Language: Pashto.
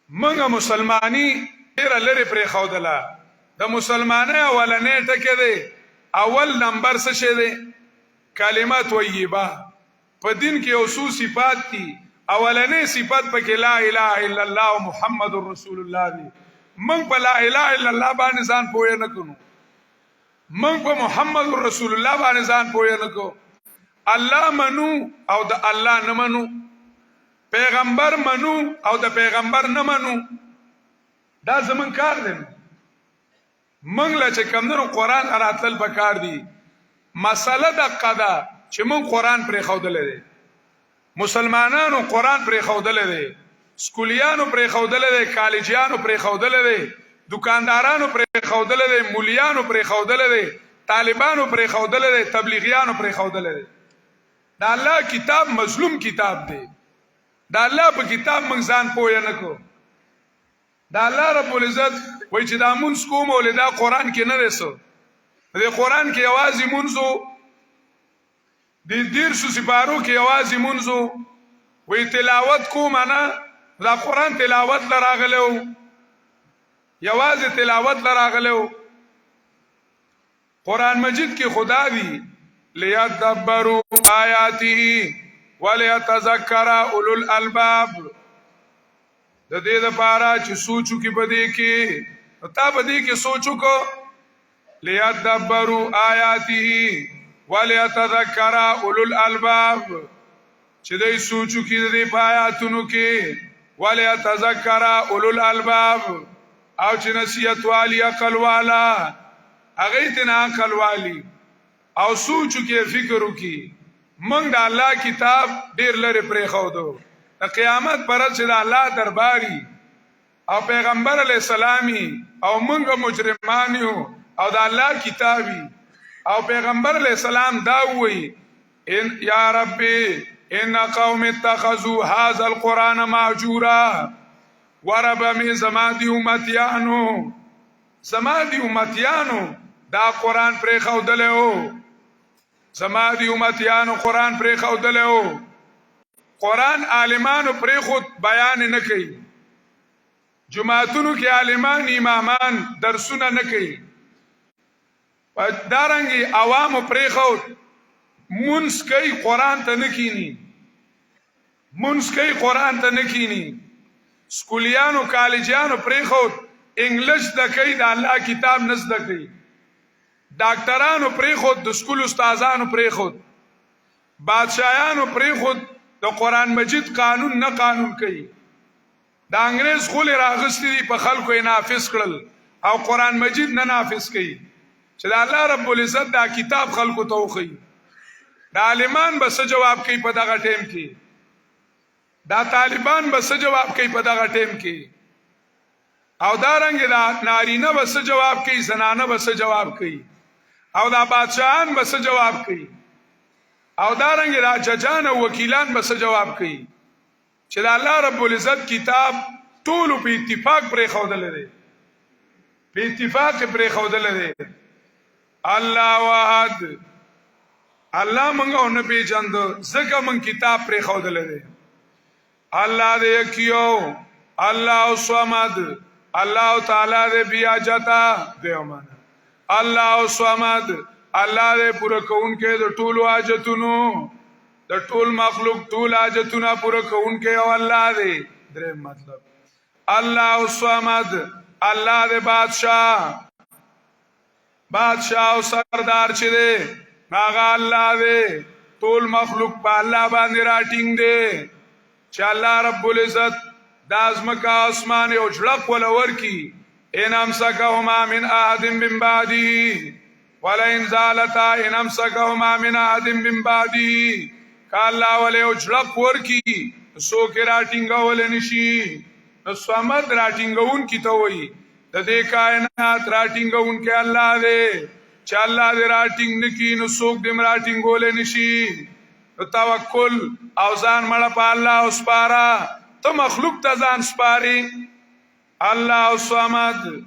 منګه مسلمانی ډیر لري پرې خودله د مسلمانۍ اولنې ټکي دی اول نمبر څه شه دی کلمه طیبه په دین کې اوسو صفات دي اولنې صفات پکې لا اله الا الله محمد رسول الله دی من په لا اله الا الله باندې ځان پوهه نه کړو من په محمد رسول الله باندې ځان پوهه نه کو الله منو او د الله نه منو پیغمبر منو او د پیغمبر نه منو دا زمون کار دی منګ لا چې کمنو قران راتل پکار دی مسله د قدا چې مون قران پر خودل دي مسلمانانو قران پر خودل دي سکولیانو پر خودل دي کالجیانو پر خودل دي دکاندارانو پر خودل دي مولیانو پر خودل دي طالبانو پر خودل دي تبلیغیانو پر خودل دي دا الله کتاب مظلوم کتاب دی دا الله په کتاب موږ ځان پوهه نه کو دا الله رب العزت وای چې دا مونږ کوم ولدا قران کې نه رسو د قران کې आवाज مونږو د دیر شو سپارو کې आवाज مونږو وای تلاوت کوم انا دا قران تلاوت لراغلو یواز تلاوت لراغلو قران مجید کې خدا دی لیدبروا آیاته وليتذكر اولو الالباب د دې لپاره چې سوچو کې بده کې تا بده کې سوچو کو لیدبروا آیاته وليتذكر اولو الالباب چې دې سوچو کې دې پایاتونو کې وليتذكر اولو الالباب او چې نصیحت والی عقل والا هغه ته عقل والی او سوچو کې فکر وکي منګ د الله کتاب ډیر لري پرې خو دو د قیامت پر چې د الله درباري او پیغمبر علی السلامي او منګ مجرمان یو او د الله کتابي او پیغمبر علی السلام دا وی ان یا ربي ان قوم اتخذوا هذا القران مهجورا ورب من زمادي امتيانو دا قران پرې خو دلو زمادي امتیانو قران پرې خودلو قران عالمانو پرې خود بیان نه کوي جمعهتونو کې عالمان امامان درسونه نه کوي دارنګي عوامو پرې خود مونږ کوي قران ته نه کینی مونږ کوي قران ته نه کینی سکولیانو کالجیانو پرې خود انګلیش د کوي د الله کتاب نس د کوي ډاکټرانو پرې خود د سکول استادانو پرې خود بادشاہانو پرې خود د قران مجید قانون نه قانون کوي د انګريز خل راغستې دي په خلکو یې نافذ کړل او قران مجید نه نافذ کوي چې د الله رب العزت دا کتاب خلکو ته وخی د عالمان بس جواب کوي په دغه ټیم کې دا طالبان بس جواب کوي په دغه ټیم کې او دا رنګ دا نارینه بس جواب کوي زنانه بس جواب کوي او دا بادشاہان بس جواب کوي او دا رنګ دا ججان او وکیلان بس جواب کوي چې دا الله رب العزت کتاب ټول په اتفاق پرې خودل لري په اتفاق پرې خودل لري الله واحد الله مونږه نه پیژاند زکه مونږ کتاب پرې خودل لري الله دې کیو الله صمد الله تعالی دې بیا جتا دیومن الله الصمد الله دې پوره کوونکې د ټول حاجتونو د ټول مخلوق ټول حاجتونه پوره کوونکې او الله دې درې مطلب الله الصمد الله دې بادشاہ او سردار چې دې هغه الله دې ټول مخلوق په الله باندې راټینګ دې چې الله رب العزت د ازمکه اسمان او جړق ولور کی ان امسكهما من احد من بعده ولئن زالتا ان امسكهما من احد من بعده کالا ولې اجلق ورکی سو کې راټینګول نشي نو سمد راټینګون کی ته وای د دې کائنات راټینګون کې الله دې چې الله دې راټینګ نکي نو څوک دې راټینګول نشي توکل او ځان مړه په الله اوس پارا ته مخلوق ته ځان سپاري الله الصمد